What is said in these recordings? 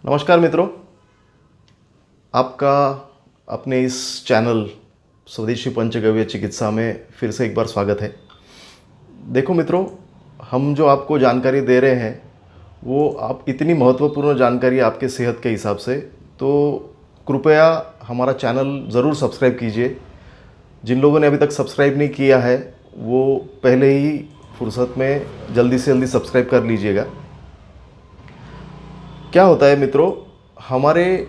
नमस्कार मित्रों, आपका अपने इस चैनल स्वदेशी पंचगव्य चिकित्सा में फिर से एक बार स्वागत है। देखो मित्रों, हम जो आपको जानकारी दे रहे हैं वो आप इतनी महत्वपूर्ण जानकारी आपके सेहत के हिसाब से, तो कृपया हमारा चैनल ज़रूर सब्सक्राइब कीजिए। जिन लोगों ने अभी तक सब्सक्राइब नहीं किया है वो पहले ही फुर्सत में जल्दी से जल्दी सब्सक्राइब कर लीजिएगा। क्या होता है मित्रों, हमारे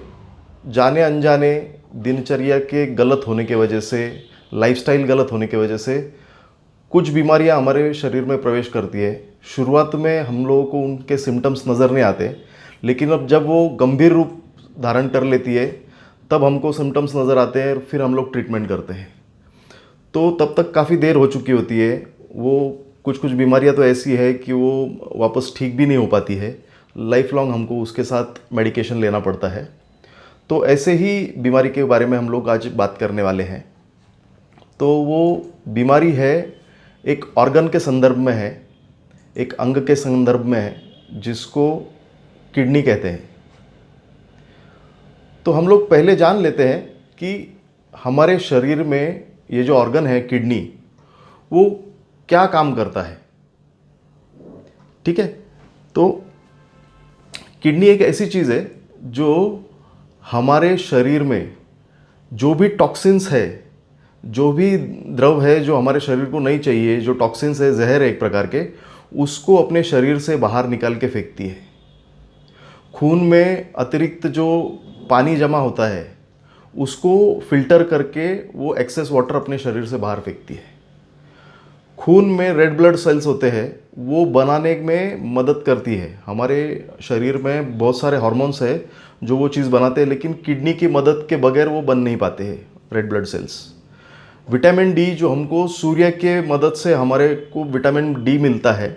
जाने अनजाने दिनचर्या के गलत होने की वजह से, लाइफस्टाइल गलत होने की वजह से कुछ बीमारियां हमारे शरीर में प्रवेश करती है। शुरुआत में हम लोगों को उनके सिम्टम्स नज़र नहीं आते, लेकिन अब जब वो गंभीर रूप धारण कर लेती है तब हमको सिम्टम्स नज़र आते हैं और फिर हम लोग ट्रीटमेंट करते हैं। तो तब तक काफ़ी देर हो चुकी होती है। वो कुछ बीमारियां तो ऐसी है कि वो वापस ठीक भी नहीं हो पाती है। लाइफ लॉन्ग हमको उसके साथ मेडिकेशन लेना पड़ता है। तो ऐसे ही बीमारी के बारे में हम लोग आज बात करने वाले हैं। तो वो बीमारी है, एक ऑर्गन के संदर्भ में है, एक अंग के संदर्भ में है, जिसको किडनी कहते हैं। तो हम लोग पहले जान लेते हैं कि हमारे शरीर में ये जो ऑर्गन है किडनी, वो क्या काम करता है। ठीक है, तो किडनी एक ऐसी चीज़ है जो हमारे शरीर में जो भी टॉक्सिन्स है, जो भी द्रव है जो हमारे शरीर को नहीं चाहिए, जो टॉक्सिन्स है, जहर है एक प्रकार के, उसको अपने शरीर से बाहर निकाल के फेंकती है। खून में अतिरिक्त जो पानी जमा होता है उसको फिल्टर करके वो एक्सेस वाटर अपने शरीर से बाहर फेंकती है। खून में रेड ब्लड सेल्स होते हैं, वो बनाने में मदद करती है। हमारे शरीर में बहुत सारे हार्मोन्स है जो वो चीज़ बनाते हैं, लेकिन किडनी की मदद के बगैर वो बन नहीं पाते हैं red blood cells. Vitamin D, जो हमको सूर्य के मदद से हमारे को विटामिन डी मिलता है,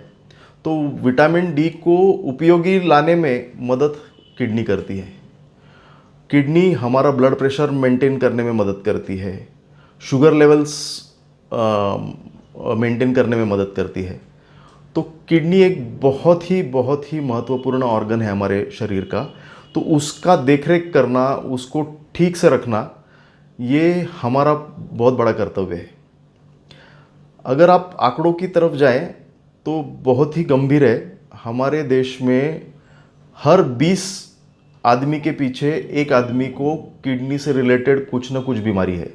तो विटामिन डी को उपयोगी लाने में मदद किडनी करती है। किडनी हमारा ब्लड प्रेशर मेंटेन करने में मदद करती है, शुगर लेवल्स मेंटेन करने में मदद करती है। तो किडनी एक बहुत ही महत्वपूर्ण ऑर्गन है हमारे शरीर का। तो उसका देखरेख करना, उसको ठीक से रखना, ये हमारा बहुत बड़ा कर्तव्य है। अगर आप आंकड़ों की तरफ जाएं तो बहुत ही गंभीर है। हमारे देश में हर 20 आदमी के पीछे एक आदमी को किडनी से रिलेटेड कुछ ना कुछ बीमारी है।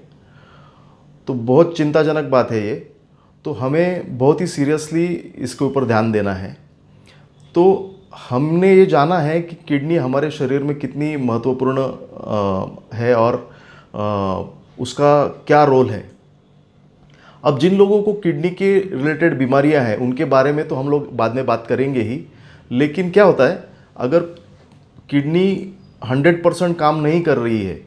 तो बहुत चिंताजनक बात है ये। तो हमें बहुत ही सीरियसली इसके ऊपर ध्यान देना है। तो हमने ये जाना है कि किडनी हमारे शरीर में कितनी महत्वपूर्ण है और उसका क्या रोल है। अब जिन लोगों को किडनी के रिलेटेड बीमारियां हैं उनके बारे में तो हम लोग बाद में बात करेंगे ही, लेकिन क्या होता है, अगर किडनी 100% काम नहीं कर रही है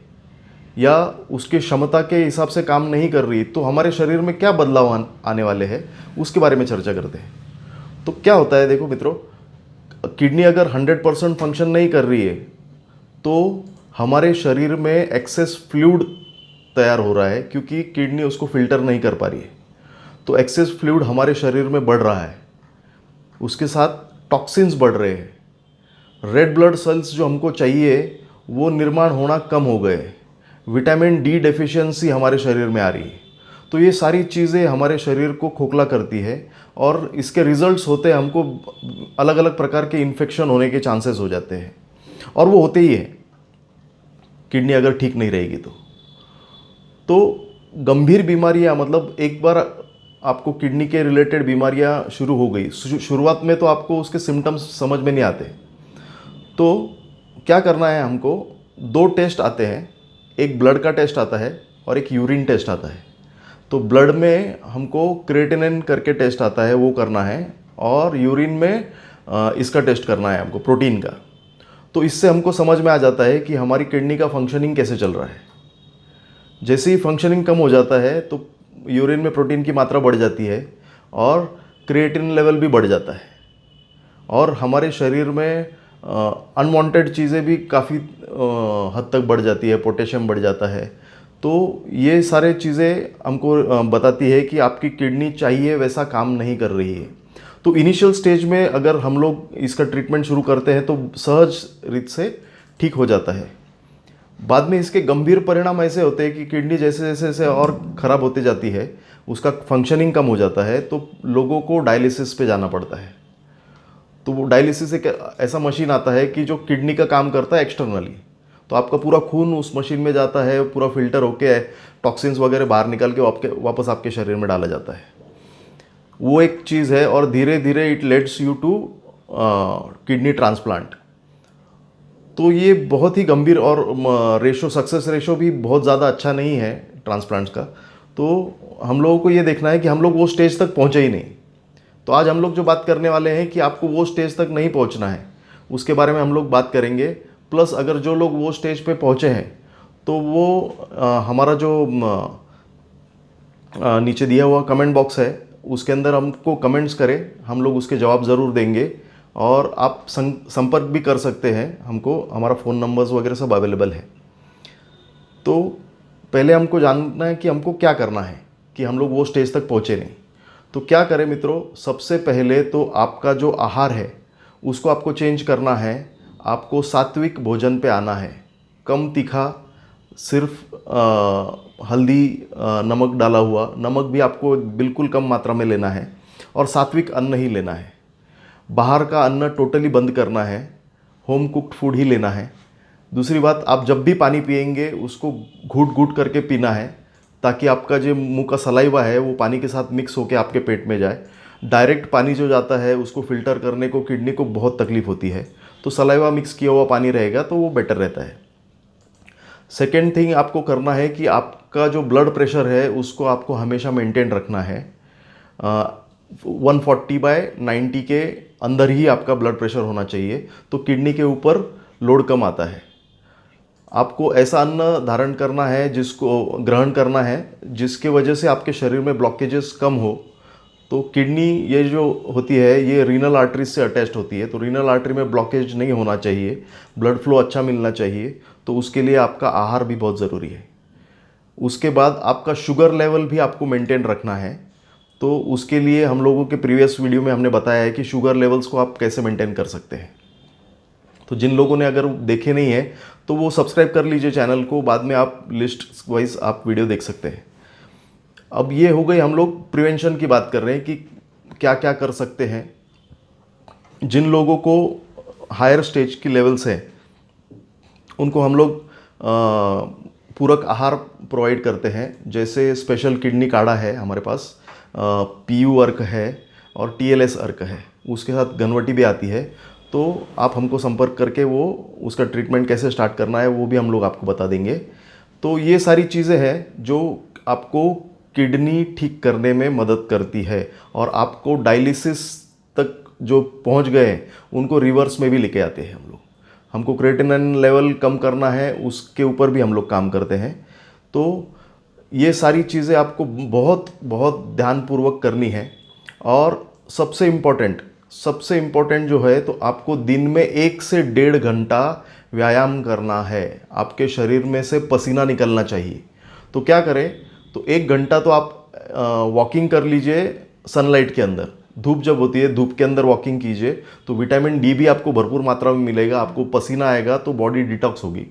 या उसके क्षमता के हिसाब से काम नहीं कर रही, तो हमारे शरीर में क्या बदलाव आने वाले हैं उसके बारे में चर्चा करते हैं। तो क्या होता है, देखो मित्रों, किडनी अगर 100% फंक्शन नहीं कर रही है तो हमारे शरीर में एक्सेस फ्लूइड तैयार हो रहा है, क्योंकि किडनी उसको फिल्टर नहीं कर पा रही है। तो एक्सेस फ्लूइड हमारे शरीर में बढ़ रहा है, उसके साथ टॉक्सिन्स बढ़ रहे हैं। रेड ब्लड सेल्स जो हमको चाहिए वो निर्माण होना कम हो गए। विटामिन डी डेफिशिएंसी हमारे शरीर में आ रही है। तो ये सारी चीज़ें हमारे शरीर को खोखला करती है और इसके रिजल्ट्स होते हैं हमको अलग अलग प्रकार के इन्फेक्शन होने के चांसेस हो जाते हैं, और वो होते ही है किडनी अगर ठीक नहीं रहेगी तो गंभीर बीमारियां, मतलब एक बार आपको किडनी के रिलेटेड बीमारियां शुरू हो गई, शुरुआत में तो आपको उसके सिम्टम्स समझ में नहीं आते। तो क्या करना है, हमको 2 टेस्ट आते हैं, एक ब्लड का टेस्ट आता है और एक यूरिन टेस्ट आता है। तो ब्लड में हमको क्रिएटिनिन करके टेस्ट आता है, वो करना है, और यूरिन में इसका टेस्ट करना है हमको, प्रोटीन का। तो इससे हमको समझ में आ जाता है कि हमारी किडनी का फंक्शनिंग कैसे चल रहा है। जैसे ही फंक्शनिंग कम हो जाता है तो यूरिन में प्रोटीन की मात्रा बढ़ जाती है और क्रिएटिनिन लेवल भी बढ़ जाता है, और हमारे शरीर में अनवांटेड चीज़ें भी काफ़ी हद तक बढ़ जाती है, पोटेशियम बढ़ जाता है। तो ये सारे चीज़ें हमको बताती है कि आपकी किडनी चाहिए वैसा काम नहीं कर रही है। तो इनिशियल स्टेज में अगर हम लोग इसका ट्रीटमेंट शुरू करते हैं तो सहज रीत से ठीक हो जाता है। बाद में इसके गंभीर परिणाम ऐसे होते हैं कि किडनी जैसे जैसे जैसे और ख़राब होती जाती है, उसका फंक्शनिंग कम हो जाता है, तो लोगों को डायलिसिस पे जाना पड़ता है। तो वो डायलिसिस एक ऐसा मशीन आता है कि जो किडनी का काम करता है एक्सटर्नली। तो आपका पूरा खून उस मशीन में जाता है, पूरा फिल्टर होके टॉक्सिन्स वगैरह बाहर निकाल के वापस आपके शरीर में डाला जाता है। वो एक चीज़ है, और धीरे धीरे it leads you to kidney transplant. तो ये बहुत ही गंभीर, और सक्सेस रेशो भी बहुत ज़्यादा अच्छा नहीं है ट्रांसप्लांट्स का। तो हम लोगों को ये देखना है कि हम लोग वो स्टेज तक पहुँचे ही नहीं। तो आज हम लोग जो बात करने वाले हैं कि आपको वो स्टेज तक नहीं पहुँचना है, उसके बारे में हम लोग बात करेंगे। प्लस अगर जो लोग वो स्टेज पे पहुँचे हैं, तो वो हमारा जो नीचे दिया हुआ कमेंट बॉक्स है, उसके अंदर हमको कमेंट्स करें, हम लोग उसके जवाब ज़रूर देंगे। और आप संपर्क भी कर सकते हैं हमको, हमारा फ़ोन नंबर्स वगैरह सब अवेलेबल है। तो पहले हमको जानना है कि हमको क्या करना है कि हम लोग वो स्टेज तक पहुँचे नहीं। तो क्या करें मित्रों, सबसे पहले तो आपका जो आहार है उसको आपको चेंज करना है। आपको सात्विक भोजन पे आना है, कम तीखा, सिर्फ हल्दी, नमक डाला हुआ, नमक भी आपको बिल्कुल कम मात्रा में लेना है, और सात्विक अन्न ही लेना है। बाहर का अन्न टोटली बंद करना है, होम कुक्ड फूड ही लेना है। दूसरी बात, आप जब भी पानी पिएंगे उसको घूट घूट करके पीना है, ताकि आपका जो मुंह का सलाइवा है वो पानी के साथ मिक्स होकर आपके पेट में जाए। डायरेक्ट पानी जो जाता है उसको फ़िल्टर करने को किडनी को बहुत तकलीफ़ होती है, तो सलाइवा मिक्स किया हुआ पानी रहेगा तो वो बेटर रहता है। सेकेंड थिंग आपको करना है कि आपका जो ब्लड प्रेशर है उसको आपको हमेशा मेंटेन रखना है। 140/90 के अंदर ही आपका ब्लड प्रेशर होना चाहिए, तो किडनी के ऊपर लोड कम आता है। आपको ऐसा अन्न धारण करना है, जिसको ग्रहण करना है जिसके वजह से आपके शरीर में ब्लॉकेजेस कम हो। तो किडनी ये जो होती है ये रीनल आर्टरीज से अटैच्ड होती है, तो रीनल आर्टरी में ब्लॉकेज नहीं होना चाहिए, ब्लड फ्लो अच्छा मिलना चाहिए। तो उसके लिए आपका आहार भी बहुत ज़रूरी है। उसके बाद आपका शुगर लेवल भी आपको मेंटेन रखना है। तो उसके लिए हम लोगों के प्रीवियस वीडियो में हमने बताया है कि शुगर लेवल्स को आप कैसे मेंटेन कर सकते हैं। तो जिन लोगों ने अगर देखे नहीं है तो वो सब्सक्राइब कर लीजिए चैनल को, बाद में आप लिस्ट वाइज आप वीडियो देख सकते हैं। अब ये हो गई, हम लोग प्रिवेंशन की बात कर रहे हैं कि क्या क्या कर सकते हैं। जिन लोगों को हायर स्टेज की लेवल्स हैं उनको हम लोग पूरक आहार प्रोवाइड करते हैं, जैसे स्पेशल किडनी काढ़ा है हमारे पास, PU अर्क है और TLS अर्क है, उसके साथ घनवटी भी आती है। तो आप हमको संपर्क करके वो उसका ट्रीटमेंट कैसे स्टार्ट करना है वो भी हम लोग आपको बता देंगे। तो ये सारी चीज़ें हैं जो आपको किडनी ठीक करने में मदद करती है, और आपको डायलिसिस तक जो पहुंच गए हैं उनको रिवर्स में भी लेके आते हैं हम लोग। हमको क्रिएटिनिन लेवल कम करना है, उसके ऊपर भी हम लोग काम करते हैं। तो ये सारी चीज़ें आपको बहुत बहुत ध्यानपूर्वक करनी है। और सबसे इम्पोर्टेंट जो है, तो आपको दिन में 1 से 1.5 घंटा व्यायाम करना है। आपके शरीर में से पसीना निकलना चाहिए। तो क्या करें, तो 1 घंटा तो आप वॉकिंग कर लीजिए सनलाइट के अंदर। धूप जब होती है, धूप के अंदर वॉकिंग कीजिए, तो विटामिन डी भी आपको भरपूर मात्रा में मिलेगा, आपको पसीना आएगा, तो बॉडी डिटॉक्स होगी।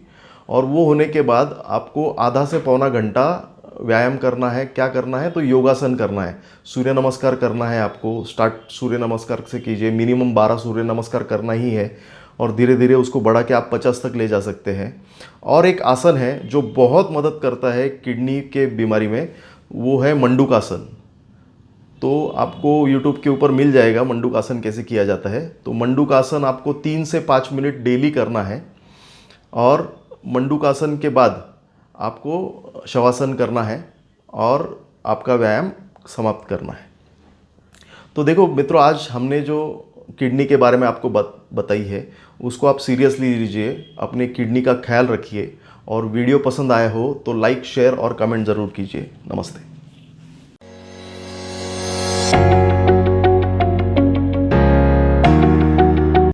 और वो होने के बाद आपको आधा से पौना घंटा व्यायाम करना है। क्या करना है, तो योगासन करना है, सूर्य नमस्कार करना है। आपको स्टार्ट सूर्य नमस्कार से कीजिए, मिनिमम 12 सूर्य नमस्कार करना ही है, और धीरे धीरे उसको बढ़ा के आप 50 तक ले जा सकते हैं। और एक आसन है जो बहुत मदद करता है किडनी के बीमारी में, वो है मंडूकासन। तो आपको YouTube के ऊपर मिल जाएगा मंडूकासन कैसे किया जाता है। तो मंडूकासन आपको 3 से 5 मिनट डेली करना है, और मंडूकासन के बाद आपको शवासन करना है, और आपका व्यायाम समाप्त करना है। तो देखो मित्रों, आज हमने जो किडनी के बारे में आपको बताई है उसको आप सीरियसली लीजिए, अपने किडनी का ख्याल रखिए, और वीडियो पसंद आया हो तो लाइक, शेयर और कमेंट ज़रूर कीजिए। नमस्ते।